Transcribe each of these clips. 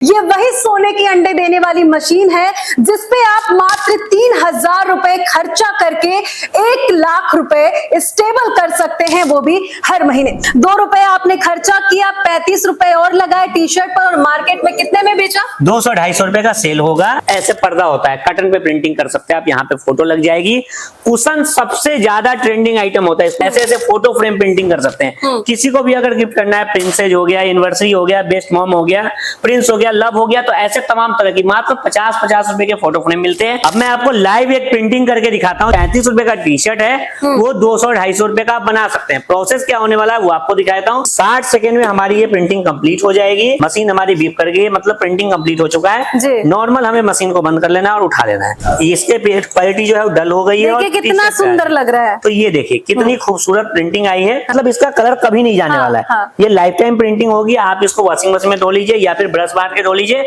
ये वही सोने की अंडे देने वाली मशीन है जिसपे आप मात्र 3,000 रुपए खर्चा करके 1,00,000 रुपए स्टेबल कर सकते हैं, वो भी हर महीने। 2 रुपए आपने खर्चा किया, 35 रुपए और लगाए टी शर्ट पर और मार्केट में कितने में बेचा? 200-250 रुपए का सेल होगा। ऐसे पर्दा होता है, कटन पे प्रिंटिंग कर सकते हैं आप, यहाँ पे फोटो लग जाएगी। कुशन सबसे ज्यादा ट्रेंडिंग आइटम होता है, ऐसे ऐसे फोटो फ्रेम प्रिंटिंग कर सकते हैं। किसी को भी अगर गिफ्ट करना है, प्रिंसेज हो गया, एनिवर्सरी हो गया, बेस्ट मॉम हो गया, प्रिंस हो गया, लव हो गया, तो ऐसे तमाम तरह की मात्र 50-50 रुपए के फोटो फ्रेम मिलते हैं। अब मैं आपको लाइव एक प्रिंटिंग करके दिखाता हूँ। 35 रुपए का टी शर्ट है, वो 200-250 रुपए का आप बना सकते हैं। प्रोसेस क्या होने वाला है वो आपको दिखाता हूँ। 60 सेकंड में हमारी ये प्रिंटिंग कंप्लीट हो जाएगी। मशीन हमारी बीप कर गई, मतलब प्रिंटिंग कंप्लीट हो चुका है। नॉर्मल हमें मशीन को बंद कर लेना और उठा लेना है। इसके क्वालिटी जो है वो डल हो गई है और कितना सुंदर लग रहा है। तो ये देखिए कितनी खूबसूरत प्रिंटिंग आई है, मतलब इसका कलर कभी नहीं जाने वाला है। ये लाइफ टाइम प्रिंटिंग होगी। आप इसको वॉशिंग मशीन में धो लीजिए या फिर ब्रश मार के धो लीजिए,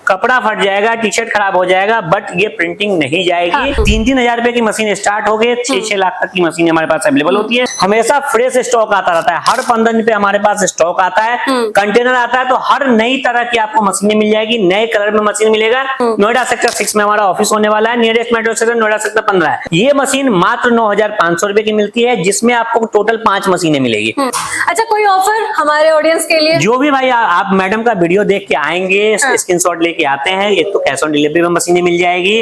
कपड़ा फट जाएगा, टी शर्ट खराब हो जाएगा, बट ये प्रिंटिंग नहीं जाएगी। 3-3 हजार रुपए की मशीन स्टार्ट हो गई, 6-6 लाख तक की मशीन हमारे पास अवेलेबल होती है। हमेशा फ्रेश स्टॉक आता रहता है, हर 15 दिन पे हमारे पास स्टॉक आता है, कंटेनर आता है। तो हर नई तरह की आपको मशीनें मिल जाएगी, नए कलर में मशीन मिलेगा। नोएडा सेक्टर 6 में हमारा ऑफिस होने वाला है, nearest metro station Noida sector 15 है। ये मशीन मात्र 9,500 रुपए की मिलती है, जिसमें आपको टोटल 5 मशीनें मिलेगी। अच्छा, कोई ऑफर हमारे ऑडियंस के लिए? जो भी भाई आप मैडम का वीडियो देख के आएंगे, स्क्रीनशॉट लेके आते हैं, एक तो कैश ऑन डिलीवरी में मशीनें मिल जाएगी,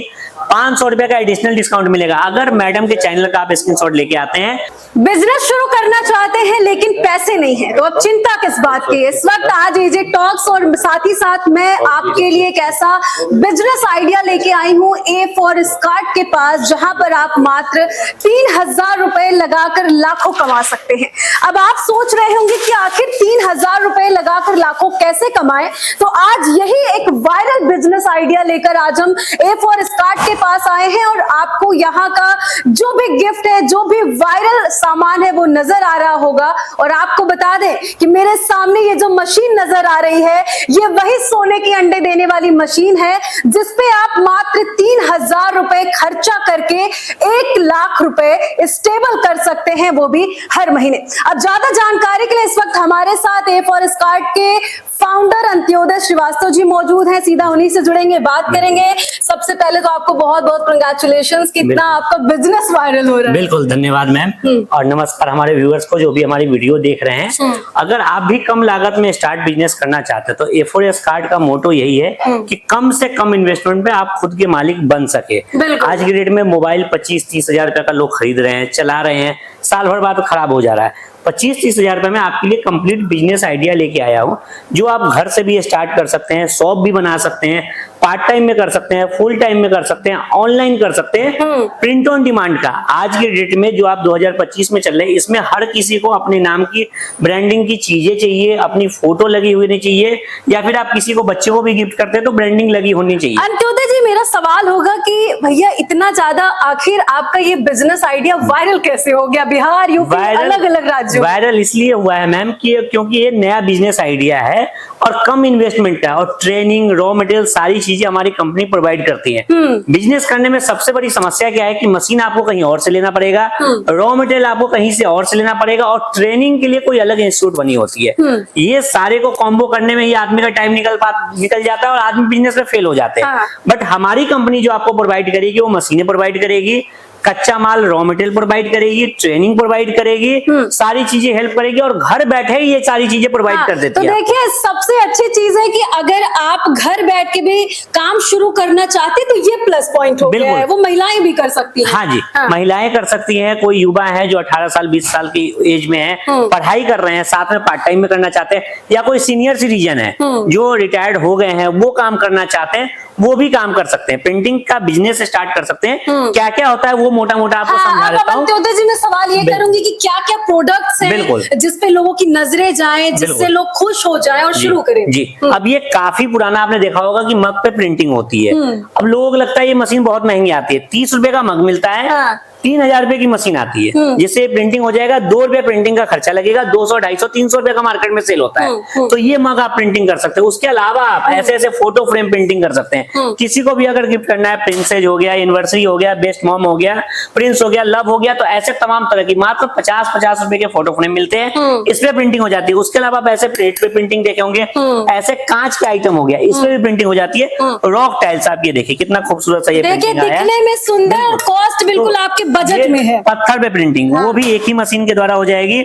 500 रुपए का एडिशनल डिस्काउंट मिलेगा अगर मैडम के चैनल का आप स्क्रीनशॉट लेके आते हैं। बिजनेस शुरू करना चाहते हैं लेकिन पैसे नहीं है, तो अब चिंता किस बात की। इस वक्त आज एजे टॉक्स और साथ ही साथ मैं आपके लिए एक ऐसा बिजनेस आइडिया लेके आई हूँ ए फॉर स्कार्ट के पास, जहां पर आप मात्र 3,000 रुपए लगाकर लाखों कमा सकते हैं। अब आप सोच रहे होंगे कि आखिर 3,000 रुपए लगाकर लाखों कैसे कमाएं, तो आज यही एक वायरल बिजनेस आइडिया लेकर आज हम ए फॉर स्कार्ट के पास आए हैं और आपको यहाँ का जो भी गिफ्ट है, जो भी वायरल सामान है वो नजर आ रहा होगा। और आपको बता दें कि मेरे सामने ये जो मशीन नजर आ रही है, ये वही सोने की अंडे देने वाली मशीन है जिसपे आप मात्र 3,000 रुपए खर्चा करके 1,00,000 रुपए स्टेबल कर सकते हैं, वो भी हर महीने। अब ज्यादा जानकारी के लिए इस वक्त हमारे साथ ए फॉर स्कार्ट के फाउंडर अंत्योदय श्रीवास्तव जी मौजूद हैं, सीधा उन्हीं से जुड़ेंगे, बात करेंगे। सबसे पहले तो आपको बहुत बहुत कंग्रेचुलेशंस, कितना आपका बिजनेस वायरल हो रहा है। बिल्कुल, धन्यवाद मैम, और नमस्कार हमारे व्यूअर्स को जो भी हमारी वीडियो देख रहे हैं। अगर आप भी कम लागत में स्टार्ट बिजनेस करना चाहते हैं तो ए फॉर स्कार्ट का मोटो यही है कि कम से कम इन्वेस्टमेंट पे आप खुद के मालिक बन सके। आज की डेट में मोबाइल 25-30 हजार रुपए का लोग खरीद रहे हैं, चला रहे हैं, साल भर बाद खराब हो जा रहा है। 25-30 हजार रुपए में आपके लिए कंप्लीट बिजनेस आइडिया लेके आया हूँ, जो आप घर से भी स्टार्ट कर सकते हैं, शॉप भी बना सकते हैं, पार्ट टाइम में कर सकते हैं, फुल टाइम में कर सकते हैं, ऑनलाइन कर सकते हैं, प्रिंट ऑन डिमांड का। आज के डेट में जो आप 2025 में चल रहे हैं, इसमें हर किसी को अपने नाम की ब्रांडिंग की चीजें चाहिए, अपनी फोटो लगी हुई नहीं चाहिए, या फिर आप किसी को बच्चे को भी गिफ्ट करते हैं तो ब्रांडिंग लगी होनी चाहिए। अंत्योदय जी, मेरा सवाल होगा कि भैया इतना ज्यादा आखिर आपका ये बिजनेस आइडिया वायरल कैसे हो गया बिहार, यूपी, अलग अलग राज्यों? वायरल इसलिए हुआ है मैम कि क्योंकि ये नया बिजनेस आइडिया है और कम इन्वेस्टमेंट है, और ट्रेनिंग, रॉ मटेरियल, सारी चीजें हमारी कंपनी प्रोवाइड करती है। बिजनेस करने में सबसे बड़ी समस्या क्या है कि मशीन आपको कहीं और से लेना पड़ेगा, रॉ मटेरियल आपको कहीं से और से लेना पड़ेगा, और ट्रेनिंग के लिए कोई अलग इंस्टीट्यूट बनी होती है। ये सारे को कॉम्बो करने में ही आदमी का टाइम निकल जाता है और आदमी बिजनेस में फेल हो जाते हैं। बट हमारी कंपनी जो आपको प्रोवाइड करेगी वो मशीनें प्रोवाइड करेगी, कच्चा माल, रॉ मटेरियल प्रोवाइड करेगी, ट्रेनिंग प्रोवाइड करेगी, सारी चीजें हेल्प करेगी और घर बैठे ही ये सारी चीजें प्रोवाइड कर देती है। तो देखिए, सबसे अच्छी चीज है कि अगर आप घर बैठ के भी काम शुरू करना चाहते तो ये प्लस पॉइंट हो गया है, वो महिलाएं भी कर सकती हैं। हाँ जी, महिलाएं कर सकती हैं। कोई युवा है जो 18 साल 20 साल की एज में है, पढ़ाई कर रहे हैं, साथ में पार्ट टाइम में करना चाहते हैं, या कोई सीनियर सिटीजन है जो रिटायर्ड हो गए हैं, वो काम करना चाहते हैं, वो भी काम कर सकते हैं, प्रिंटिंग का बिजनेस स्टार्ट कर सकते हैं। क्या क्या होता है वो मोटा मोटा आपको समझा देता हूँ। अंत्योदय जी, मैं सवाल ये करूंगी कि क्या क्या प्रोडक्ट्स हैं जिसपे लोगों की नजरें जाएं, जिससे लोग खुश हो जाएं और शुरू करें? जी, अब ये काफी पुराना आपने देखा होगा कि मग पे प्रिंटिंग होती है। अब लोगों को लगता है ये मशीन बहुत महंगी आती है, 30 रुपए का मग मिलता है, 3,000 रुपए की मशीन आती है, जिससे प्रिंटिंग हो जाएगा। 2 रुपए प्रिंटिंग का खर्चा लगेगा, 200, 250, 300 रुपए का मार्केट में सेल होता है। तो ये मग आप प्रिंटिंग कर सकते हो। उसके अलावा आप ऐसे ऐसे फोटो फ्रेम प्रिंटिंग कर सकते हैं। किसी को भी अगर गिफ्ट करना है, प्रिंसेज हो गया, एनिवर्सरी हो गया, बेस्ट मॉम हो गया, प्रिंस हो गया, लव हो गया, तो ऐसे तमाम तरह की मात्र 50-50 रुपए के फोटो फ्रेम मिलते हैं, इस पे प्रिंटिंग हो जाती है। उसके अलावा आप ऐसे प्लेट पे प्रिंटिंग देखे होंगे, ऐसे कांच के आइटम हो गया, इस पे भी प्रिंटिंग हो जाती है। रॉक टाइल्स आप ये देखिए कितना खूबसूरत सा ये देखिए, प्रिंटिंग आया है। दिखने में सुंदर और कॉस्ट बिल्कुल आपके बजट में है। पत्थर पे प्रिंटिंग, वो भी एक ही मशीन के द्वारा हो जाएगी।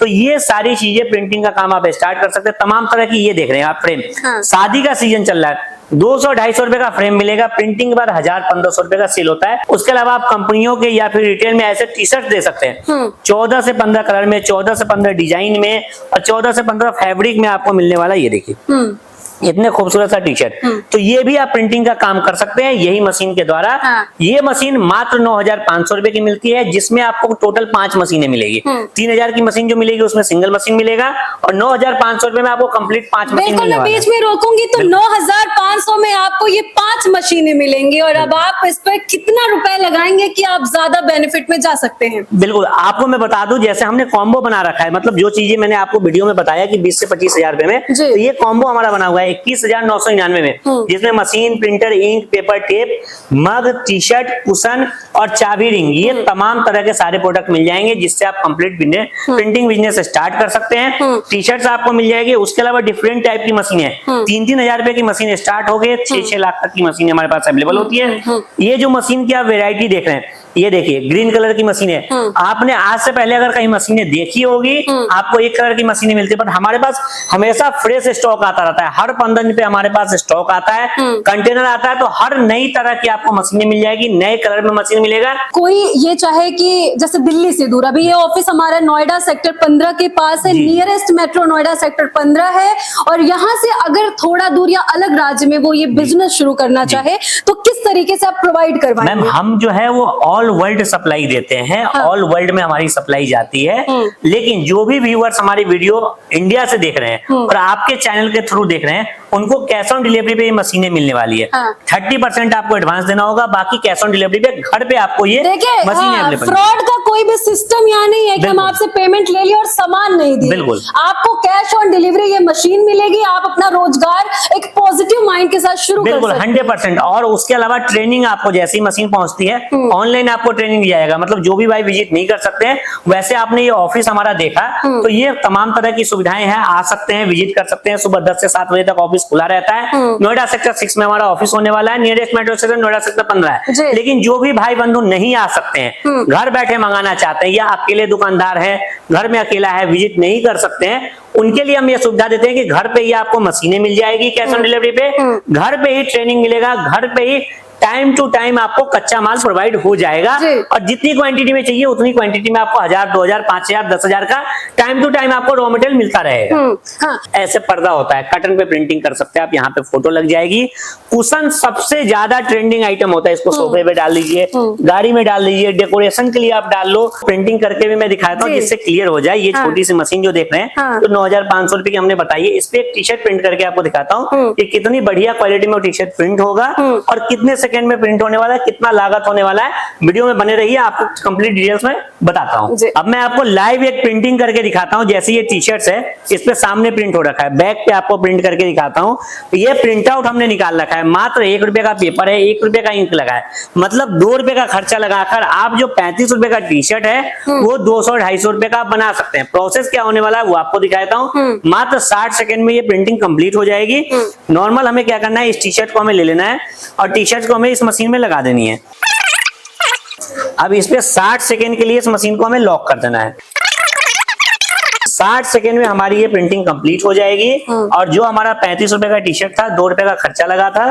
तो ये सारी चीजें प्रिंटिंग का काम आप स्टार्ट कर सकते हैं। तमाम तरह की ये देख रहे हैं आप फ्रेम, शादी का सीजन चल रहा है, 200-250 रुपए का फ्रेम मिलेगा, प्रिंटिंग के बाद 1000-1500 रुपए का सेल होता है। उसके अलावा आप कंपनियों के या फिर रिटेल में ऐसे टी शर्ट दे सकते हैं, 14 से 15 कलर में, 14 से 15 डिजाइन में और 14 से 15 फैब्रिक में आपको मिलने वाला। ये देखिए इतने खूबसूरत सा टी शर्ट, तो ये भी आप प्रिंटिंग का काम कर सकते हैं यही मशीन के द्वारा। ये मशीन मात्र 9,500 रुपए की मिलती है, जिसमें आपको टोटल 5 मशीनें मिलेगी। 3,000 की मशीन जो मिलेगी उसमें सिंगल मशीन मिलेगा, और 9,500 रुपए में आपको कंप्लीट 5 मशीन बिल्कुल, मैं बीच में रोकूंगी तो 9,500 में आपको ये 5 मशीनें मिलेंगी। और अब आप इस पर कितना रुपए लगाएंगे कि आप ज्यादा बेनिफिट में जा सकते हैं? बिल्कुल, आपको मैं बता दूं, जैसे हमने कॉम्बो बना रखा है, मतलब जो चीजें मैंने आपको वीडियो में बताया कि 20 से 25,000 रुपए में, तो ये कॉम्बो हमारा बना हुआ है 21,999 में, जिसमें machine, printer, ink, paper, tape, mug, T shirt, cushion और चाबी रिंग, ये तमाम तरह के सारे प्रोडक्ट मिल जाएंगे, जिससे आप कंप्लीट प्रिंटिंग बिजनेस स्टार्ट कर सकते हैं। टी शर्ट्स आपको मिल जाएगी। उसके अलावा डिफरेंट टाइप की मशीन है, 3-3 हजार रुपए की मशीन स्टार्ट हो गई, 6-6 लाख तक की मशीन हमारे पास अवेलेबल होती है। ये जो मशीन की आप वेरायटी देख रहे हैं, ये देखिए ग्रीन कलर की मशीन है। आपने आज से पहले अगर कहीं मशीनें देखी होगी, आपको एक कलर की मशीनें मिलती है, बट हमारे पास हमेशा फ्रेश स्टॉक आता रहता है। हर 15 दिन पे हमारे पास स्टॉक आता है, कंटेनर आता है, तो हर नई तरह की आपको मशीनें मिल जाएगी, नए कलर में मशीन मिलेगा। कोई ये चाहे कि जैसे दिल्ली से दूर, अभी ये ऑफिस हमारा नोएडा सेक्टर 15 के पास है, नियरेस्ट मेट्रो नोएडा सेक्टर 15 है, और यहाँ से अगर थोड़ा दूर या अलग राज्य में वो ये बिजनेस शुरू करना चाहे तो किस तरीके से आप प्रोवाइड करवाएंगे? मैम, हम जो है वो ऑल वर्ल्ड सप्लाई देते हैं, ऑल वर्ल्ड में हमारी सप्लाई जाती है। लेकिन जो भी व्यूअर्स हमारी वीडियो इंडिया से देख रहे हैं और आपके चैनल के थ्रू देख रहे हैं, उनको कैश ऑन डिलीवरी पे ये मशीनें मिलने वाली है। 30% आपको एडवांस देना होगा, बाकी कैश ऑन डिलीवरी पे घर पे आपको ये मशीनें अवेलेबल। फ्रॉड का कोई भी सिस्टम यहाँ नहीं है कि हम आपसे पेमेंट ले लिया और सामान नहीं दिए। बिल्कुल, आपको कैश ऑन डिलीवरी ये मशीन मिलेगी, आप अपना रोजगार एक पॉजिटिव माइंड के साथ शुरू कर सकते हैं। 100%। और उसके अलावा ट्रेनिंग आपको जैसे ही मशीन पहुंचती है, ऑनलाइन आपको ट्रेनिंग दिया जाएगा। मतलब जो भी भाई विजिट नहीं कर सकते हैं, वैसे आपने ये ऑफिस हमारा देखा, तो ये तमाम तरह की सुविधाएं हैं, आ सकते हैं, विजिट कर सकते हैं। सुबह 10 से 7 बजे तक ऑफिस खुला रहता है। नोएडा सेक्टर 6 में हमारा ऑफिस होने वाला है, nearest metro station Noida sector 15 है। लेकिन जो भी भाई बंधु नहीं आ सकते हैं, घर बैठे मंगाना चाहते हैं, या अकेले दुकानदार है, घर में अकेला है, विजिट नहीं कर सकते हैं, उनके लिए हम ये सुविधा देते हैं कि घर पे ही आपको मशीनें मिल जाएगी कैश ऑन डिलीवरी पे, घर पे ही ट्रेनिंग मिलेगा, घर पे ही टाइम टू टाइम आपको कच्चा माल प्रोवाइड हो जाएगा, और जितनी क्वांटिटी में चाहिए उतनी क्वांटिटी में आपको 1000, 2000, 5000, 10,000 का टाइम टू टाइम आपको रॉ मटेरियल मिलता रहेगा। ऐसे पर्दा होता है, कटन पे प्रिंटिंग कर सकते हैं आप, यहाँ पे फोटो लग जाएगी। कुशन सबसे ज्यादा ट्रेंडिंग आइटम होता है, इसको सोफे पे डाल लीजिए, गाड़ी में डाल लीजिए, डेकोरेशन के लिए आप डाल लो। प्रिंटिंग करके भी मैं दिखाता हूँ जिससे क्लियर हो जाए। ये छोटी सी मशीन जो देख रहे हैं, तो 9,500 रुपए की हमने बताई है। इस पे एक टी शर्ट प्रिंट करके आपको दिखाता हूँ कि कितनी बढ़िया क्वालिटी में टी शर्ट प्रिंट होगा और कितने सेकंड में प्रिंट होने वाला है, कितना लागत होने वाला है। वीडियो में बने रहिए, आपको कंप्लीट डिटेल्स में बताता हूँ। अब मैं आपको लाइव एक प्रिंटिंग करके दिखाता हूँ। जैसे ये टी शर्ट्स है, इस पे सामने प्रिंट हो रखा है, बैक पे आपको प्रिंट करके दिखाता हूँ। ये प्रिंट आउट हमने निकाल रखा है, मात्र 1 रुपए का पेपर है, 1 रुपए का इंक लगा है, मतलब 2 रुपए का खर्चा लगाकर आप जो 35 रुपए का टी शर्ट है वो 200-250 रुपए का बना सकते हैं। प्रोसेस क्या होने वाला है वो आपको दिखाता हूँ। मात्र 60 सेकंड में ये प्रिंटिंग कंप्लीट हो जाएगी। नॉर्मल हमें क्या करना है, इस टी शर्ट को हमें ले लेना है और टी शर्ट को हमें इस मशीन में लगा देनी है। अब इस पे 60 सेकंड के लिए इस मशीन को हमें लॉक कर देना है। 60 सेकंड में हमारी ये प्रिंटिंग कंप्लीट हो जाएगी और जो हमारा 35 रुपए का टी शर्ट था, 2 रुपए का खर्चा लगा था,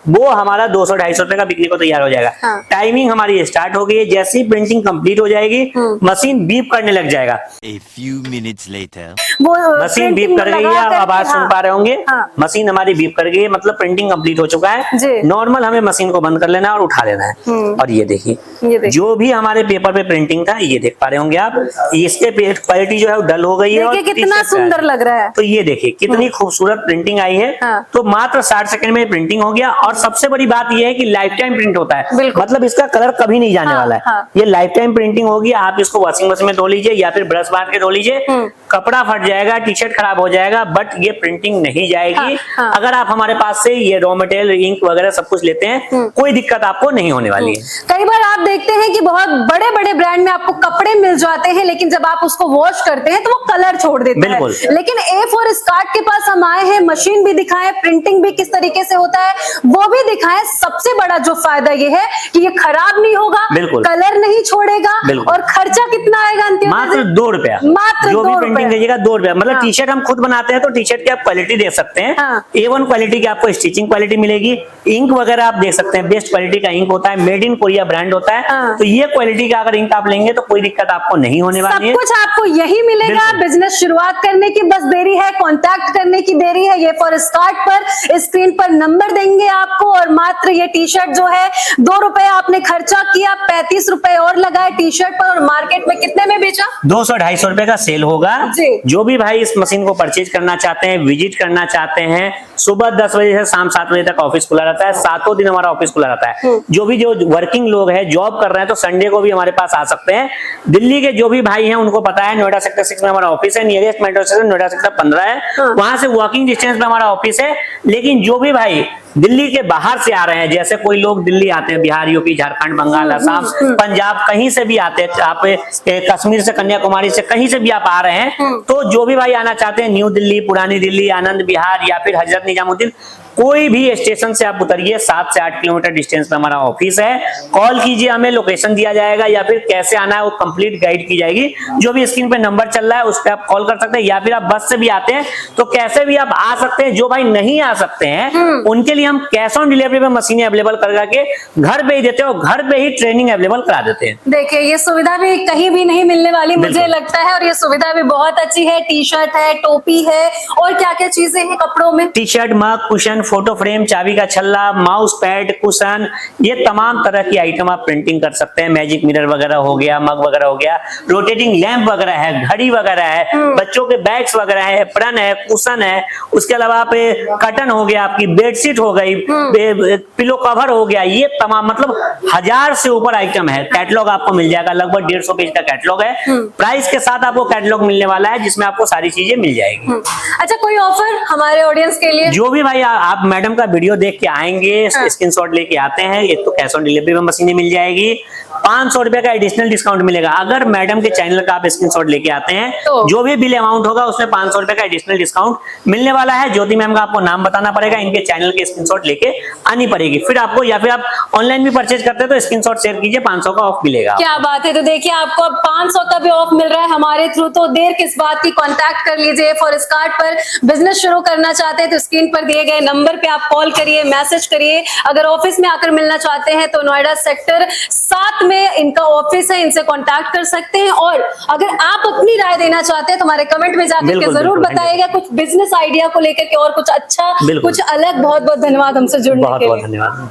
वो हमारा 200-250 रुपए का बिकने को तैयार हो जाएगा। टाइमिंग हमारी स्टार्ट हो गई है। जैसे ही प्रिंटिंग कंप्लीट हो जाएगी, मशीन बीप करने लग जाएगा। A few minutes later. Machine beep कर गई है, आप आवाज सुन पा रहे होंगे। मशीन हमारी बीप कर गई है, मतलब प्रिंटिंग कंप्लीट हो चुका है। नॉर्मल हमें मशीन को बंद कर लेना है और उठा लेना है। और ये देखिए जो भी हमारे पेपर पे प्रिंटिंग था, ये देख पा रहे होंगे आप, इसके क्वालिटी जो है वो डल हो गई है है और देखिए कितना टी-शर्ट पे सुंदर आ लग रहा है। तो ये देखिए कितनी खूबसूरत प्रिंटिंग आई है। हाँ। तो मात्र 60 सेकंड में प्रिंटिंग हो गया और सबसे बड़ी बात ये है कि लाइफ टाइम प्रिंट होता है, बिल्कुल। मतलब इसका कलर कभी नहीं जाने हाँ, वाला है। हाँ। ये लाइफ टाइम प्रिंटिंग होगी, आप इसको वॉशिंग मशीन में धो लीजिए या फिर ब्रश मार के धो लीजिए, कपड़ा फट जाएगा, टी शर्ट खराब हो जाएगा, बट ये प्रिंटिंग नहीं जाएगी। हाँ, हाँ। अगर आप हमारे पास से ये रॉ मटेरियल, इंक वगैरह सब कुछ लेते हैं, कोई दिक्कत आपको नहीं होने वाली है। कई बार आप देखते हैं कि बहुत बड़े बड़े ब्रांड में आपको कपड़े मिल जाते हैं, लेकिन जब आप उसको वॉश करते हैं तो वो कलर छोड़ देता है। बिल्कुल। लेकिन A4 स्कार्ट के पास हम आए हैं, मशीन भी दिखाएं, प्रिंटिंग भी किस तरीके से होता है वो भी दिखाएं। सबसे बड़ा जो फायदा ये है कि ये खराब नहीं होगा, बिल्कुल। कलर नहीं छोड़ेगा, बिल्कुल। और खर्चा कितना आएगा अंतिम में? मात्र 2 रुपया, मात्र जो भी 2 प्रिंटिंग रुपया। कीजिएगा 2 रुपया। मतलब हाँ। टी शर्ट हम खुद बनाते हैं तो टी शर्ट की आप क्वालिटी देख सकते हैं। हाँ। A1 क्वालिटी की आपको स्टिचिंग क्वालिटी मिलेगी, इंक वगैरह आप देख सकते हैं, बेस्ट क्वालिटी का इंक होता है, मेड इन कोरिया ब्रांड होता है। हाँ। तो ये क्वालिटी का अगर इंक आप लेंगे तो कोई दिक्कत आपको नहीं होने सब वाली है। कुछ आपको यही मिलेगा। बिल्कुल। बिजनेस शुरुआत करने की बस देरी है, कांटेक्ट करने की देरी है। ये फॉर स्कार्ट पर स्क्रीन पर नंबर देंगे आपको, और मात्र ये टी शर्ट जो है 2 रुपए आपने खर्चा किया, 35 रुपए और लगाए टी शर्ट पर, और मार्केट में कितने में बेचा? 200-250 रुपए का सेल होगा। जी। जो भी भाई इस मशीन को परचेज करना चाहते हैं, विजिट करना चाहते हैं, सुबह 10 बजे से शाम 7 बजे तक ऑफिस खुला रहता है, 7 दिन हमारा ऑफिस खुला रहता है। जो वर्किंग लोग हैं, जॉब कर रहे हैं, तो संडे को भी हमारे पास आ सकते हैं। दिल्ली के जो भी भाई हैं उनको पता है, नोएडा सेक्टर 6 में हमारा ऑफिस है, nearest metro station Noida sector 15 है, वहां से वॉकिंग डिस्टेंस पे हमारा ऑफिस है। लेकिन जो भी भाई दिल्ली के बाहर से आ रहे हैं, जैसे कोई लोग दिल्ली आते हैं, बिहार, यूपी, झारखंड, बंगाल, असम, पंजाब, कहीं से भी आते हैं, आप कश्मीर से, कन्याकुमारी से, कहीं से भी आप आ रहे हैं, तो जो भी भाई आना चाहते हैं, न्यू दिल्ली, पुरानी दिल्ली, आनंद विहार या फिर हजरत निजामुद्दीन, कोई भी स्टेशन से आप उतरिए, 7 से 8 किलोमीटर डिस्टेंस पे हमारा ऑफिस है। कॉल कीजिए, हमें लोकेशन दिया जाएगा, या फिर कैसे आना है वो कंप्लीट गाइड की जाएगी। जो भी स्क्रीन पे नंबर चल रहा है उस पर आप कॉल कर सकते हैं, या फिर आप बस से भी आते हैं तो कैसे भी आप आ सकते हैं। जो भाई नहीं आ सकते हैं उनके लिए हम कैश ऑन डिलीवरी पे मशीनें अवेलेबल करके घर पे ही देते हैं, और घर पे ही ट्रेनिंग अवेलेबल करा देते हैं। देखिए ये सुविधा भी कहीं भी नहीं मिलने वाली मुझे लगता है, और ये सुविधा भी बहुत अच्छी है। टी शर्ट है, टोपी है, और क्या क्या चीजें हैं कपड़ों में? टी शर्ट, मग, कुशन, फोटो फ्रेम, चाबी का छल्ला, माउस पैड, कुशन, ये तमाम तरह की आइटम आप प्रिंटिंग कर सकते हैं। मैजिक मिरर वगैरह हो गया, मग वगैरह हो गया, रोटेटिंग लैंप वगैरह है, घड़ी वगैरह है, बच्चों के बैग्स वगैरह है, एप्रन है, कुशन है, उसके अलावा आप कर्टन हो गया, आपकी बेडशीट हो गई, पिलो कवर हो गया, ये तमाम मतलब 1000 से ऊपर आइटम है। कैटलॉग आपको मिल जाएगा, लगभग 150 पेज का कैटलॉग है। प्राइस के साथ आपको कैटलॉग मिलने वाला है, जिसमें आपको सारी चीजें मिल जाएगी। अच्छा, कोई ऑफर हमारे ऑडियंस के लिए? जो भी भाई आप मैडम का वीडियो देख के आएंगे, स्क्रीनशॉट लेके आते हैं, एक तो कैश ऑन डिलीवरी में मशीनें मिल जाएगी, 500 रुपए का एडिशनल डिस्काउंट मिलेगा। अगर मैडम के चैनल का आप स्क्रीनशॉट लेके आते हैं, तो जो भी बिल अमाउंट होगा उसमें 500 रुपए का एडिशनल डिस्काउंट मिलने वाला है। ज्योति मैम का आपको नाम बताना पड़ेगा, इनके चैनल के स्क्रीनशॉट लेके आनी पड़ेगी, फिर आपको, या फिर आप ऑनलाइन भी परचेज करते हैं तो स्क्रीनशॉट शेयर कीजिए, 500 का ऑफ मिलेगा। क्या बात है। तो देखिए आपको अब 500 का भी ऑफ मिल रहा है हमारे थ्रू, तो देर किस बात की, कांटेक्ट कर लीजिए। फॉर स्कार्ट पर बिजनेस शुरू करना चाहते हैं तो स्क्रीन पर दिए गए नंबर पे आप कॉल करिए, मैसेज करिए। अगर ऑफिस में आकर मिलना चाहते हैं तो नोएडा सेक्टर 7 में इनका ऑफिस है, इनसे कांटेक्ट कर सकते हैं। और अगर आप अपनी राय देना चाहते हैं तो हमारे कमेंट में जाकर के जरूर बताइएगा, कुछ बिजनेस आइडिया को लेकर के और कुछ अच्छा, कुछ अलग। बहुत बहुत धन्यवाद हमसे जुड़ने के लिए। बहुत बहुत धन्यवाद।